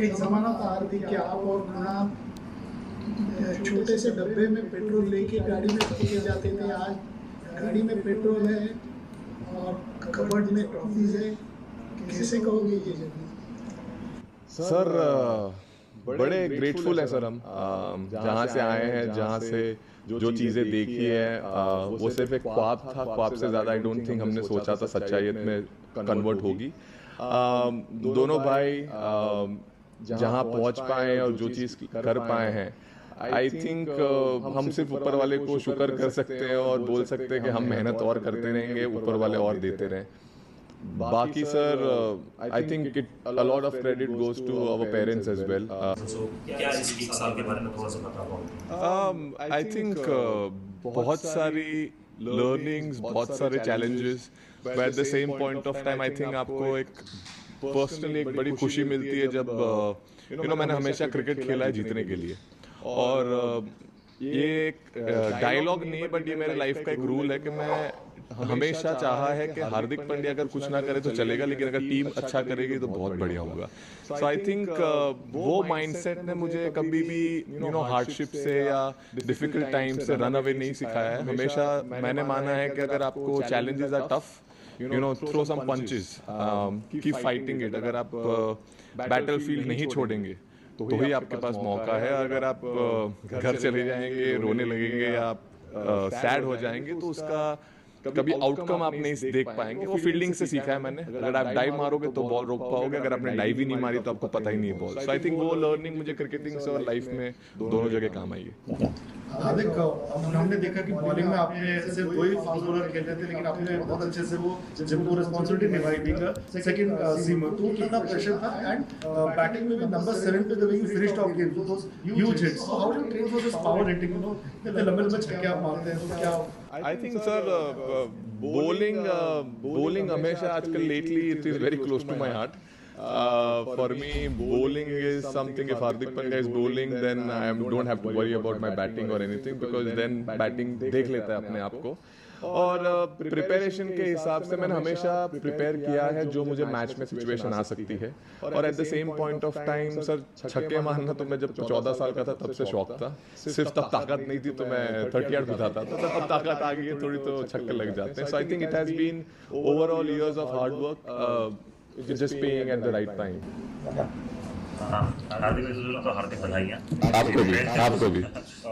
एक जमाना था हार्दिक कि आप और कुणाल छोटे से डब्बे में पेट्रोल लेके गाड़ी में लेके जाते थे। आज गाड़ी में पेट्रोल है और कबर्ड में ट्रॉफीज है। कैसे कहोगे ये जर्नी? सर बड़े ग्रेटफुल हैं सर हम जहाँ से आए हैं, जहाँ से जो चीज़ें देखी है वो सिर्फ एक ख्वाब था। ख्वाब से ज़्यादा आई डोंट थिंक हमने सोचा था सच्चाई में कन्वर्ट होगी। दोनों भाई जहाँ पहुँच पाए और जो चीज़ कर पाए हैं, आई थिंक हम सिर्फ ऊपर वाले को शुक्र कर सकते हैं और बोल सकते हैं कि हम मेहनत और करते रहेंगे, ऊपर वाले और देते रहें। बाकी sir I think it a lot of credit goes to our parents as well. क्या इस एक साल के बारे में थोड़ा सा बता पाओगे? आई थिंक बहुत सारी लर्निंग्स, बहुत सारे challenges, but at the same point of time I think आपको एक पर्सनली एक बड़ी खुशी मिलती है जब मैंने हमेशा क्रिकेट खेला है जीतने के लिए। और ये एक डायलॉग नहीं है, बट ये मेरे लाइफ का एक रूल है कि मैं हमेशा चाहा है कि हार्दिक पांड्या अगर कुछ ना करे तो चलेगा, लेकिन अगर टीम अच्छा करेगी तो बहुत बढ़िया होगा। सो आई थिंक वो माइंडसेट ने मुझे कभी भी हार्डशिप से या डिफिकल्ट टाइम से रन अवे नहीं सिखाया है। हमेशा मैंने माना है कि अगर आपको challenges are tough, throw some punches, keep fighting it. अगर आप बैटल फील्ड नहीं छोड़ेंगे तो ही आपके पास मौका है। अगर आप घर चले जाएंगे, रोने लगेंगे या आप सैड हो जाएंगे तो उसका कभी आउटकम आप नहीं देख पाएंगे। वो फील्डिंग से सीखा है मैंने। अगर आप डाइव मारोगे तो बॉल रोक पाओगे, अगर आपने डाइव ही नहीं मारी तो आपको पता ही नहीं है बॉल। सो आई थिंक वो लर्निंग मुझे क्रिकेटिंग से और लाइफ में दोनों जगह काम आई है। हार्दिक, हमने देखा कि बॉलिंग में आपने सिर्फ 2 ही फास्ट बॉलर खेलते थे, लेकिन आपने बहुत अच्छे से वो जब वो रिस्पांसिबिलिटी निभाई बीइंग सेकंड सीमर। तो कितना प्रेशर था एंड बैटिंग में भी नंबर 7 पे the way you finished off game तो those huge hits. So how do you train for this power hitting? इतने लंबे लंबे छक्के आप मारते हैं तो क्या? आई थिंक सर bowling हमेशा आजकल lately it is very close to my heart. For me, bowling is something. If Hardik Pandya is bowling, then I don't have to worry about my batting or anything, because then batting देख लेता है अपने आप को। और preparation के हिसाब से मैंने हमेशा प्रिपेयर किया है जो मुझे मैच में सिचुएशन आ सकती है। और eight the same point of time sir छक्के मारना तो मैं जब 14 साल का था तब से शौक था। सिर्फ तब ताकत नहीं थी तो मैं 38 बुझाता था, तब ताकत आ गई है थोड़ी तो छक्के लग जाते हैं। So I think it has been overall years of hard work, just paying at the right time. Hardik तो हार्दिक बधाइयाँ आपको भी।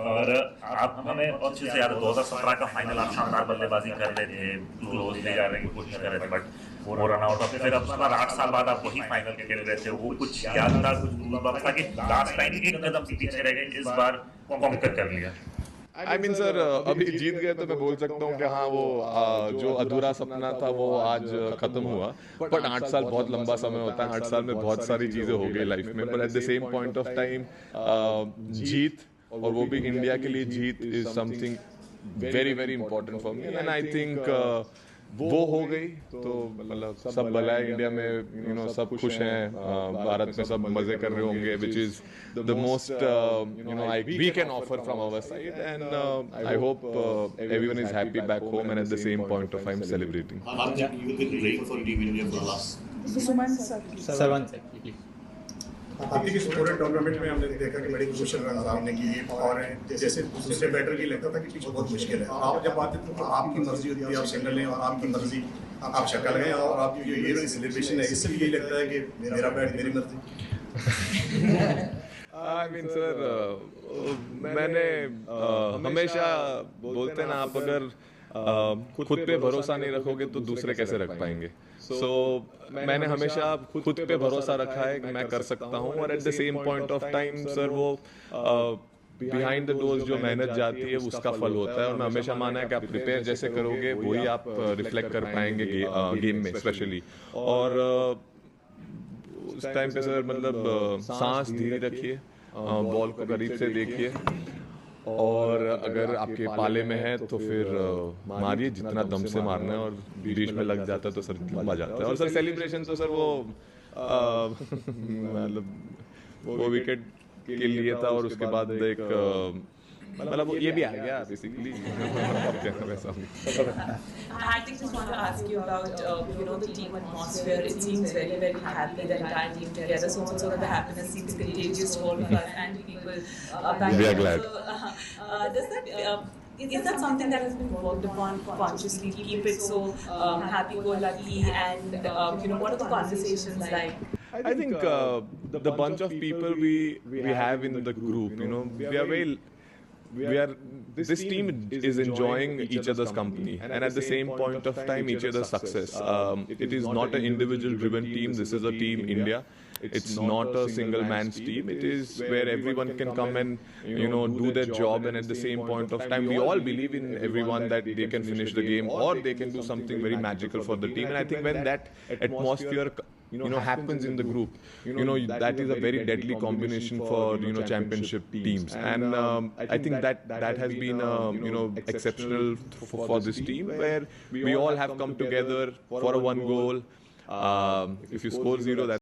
और आप हमें बहुत अच्छे से याद है 2017 का फाइनल आप शानदार बल्लेबाजी कर रहे थे, क्लोज ले जाने की कोशिश कर रहे थे, बट वो रन आउट ऑफ। फिर अब उसके बाद 8 साल बाद आप वही फाइनल खेल रहे थे। वो कुछ याद था, कुछ था कि लास्ट टाइम एक कदम पीछे रह गए, इस बार कॉन्कर कर लिया। आई मीन सर अभी जीत गए तो मैं बोल सकता हूँ कि हाँ वो जो अधूरा सपना था वो आज खत्म हुआ। बट 8 साल बहुत लंबा समय होता है। 8 साल में बहुत सारी चीजें हो गई लाइफ में, but at the same point of time जीत, और वो भी इंडिया के लिए जीत, is something very very important for me. And I think वो हो गई तो मतलब सब भला है इंडिया में, सब खुश हैं, भारत में सब मजे कर रहे होंगे, which is the most we can offer from our side. And I hope everyone is happy back home and at the same point of time celebrating. Hardik, इस पूरे टूर्नामेंट में हमने देखा कि बड़ी मुश्किल रन आपने की, और जैसे दूसरे बैटर की लगता था कि पीछे बहुत मुश्किल है। आप जब आते थे तो आपकी मर्जी होती है, आप सिंगल लें, और आपकी मर्जी आप शक्ल लें, और आपकी जो ये सेलिब्रेशन है इससे भी यही लगता है कि मेरा बैट मेरी मर्जी। आई मीन सर मैंने हमेशा बोलते हैं ना, आप अगर खुद पे भरोसा नहीं रखोगे तो दूसरे कैसे रख पाएंगे। सो मैंने हमेशा खुद पे भरोसा रखा है कि मैं कर सकता हूँ, और eight the same point of time sir वो बिहाइंड द डोर्स जो मेहनत जाती है उसका फल होता है। और मैं हमेशा माना है कि आप प्रिपेयर जैसे करोगे वही आप रिफ्लेक्ट कर पाएंगे गेम में स्पेशली। और उस टाइम पे सर मतलब सांस धीरे रखिए, बॉल को करीब से देखिए, और अगर आपके पाले में है तो फिर मारिए जितना दम से मारना है, और बीच में लग जाता है तो सर लंबा जाता है। और सर सेलिब्रेशन तो सर वो मतलब वो विकेट के लिए था, और उसके बाद एक मतलब ये भी आ गया बेसिकली वैसा I just want to ask you about the team atmosphere. It seems very, very happy, the entire team together. So much so that the happiness seems contagious to all of us and people back We are here. glad. So, is that something that has been worked upon consciously? Keep it so happy-go-lucky, and what are the conversations like? I think the bunch of people we have in the group, this team is enjoying each other's company, and at the same point of time, each other's success. It is not an individual-driven team. This is a team India. It's not a single man's team. It is where everyone can come and do their job, and at the same point of time, we all believe in everyone that they can finish the game or they can do something very magical for the team. And I think when that atmosphere happens in the group, that is a very deadly combination for championship teams. And I think that has been exceptional for this team, where we all have come together for a one goal. If you score 0, that's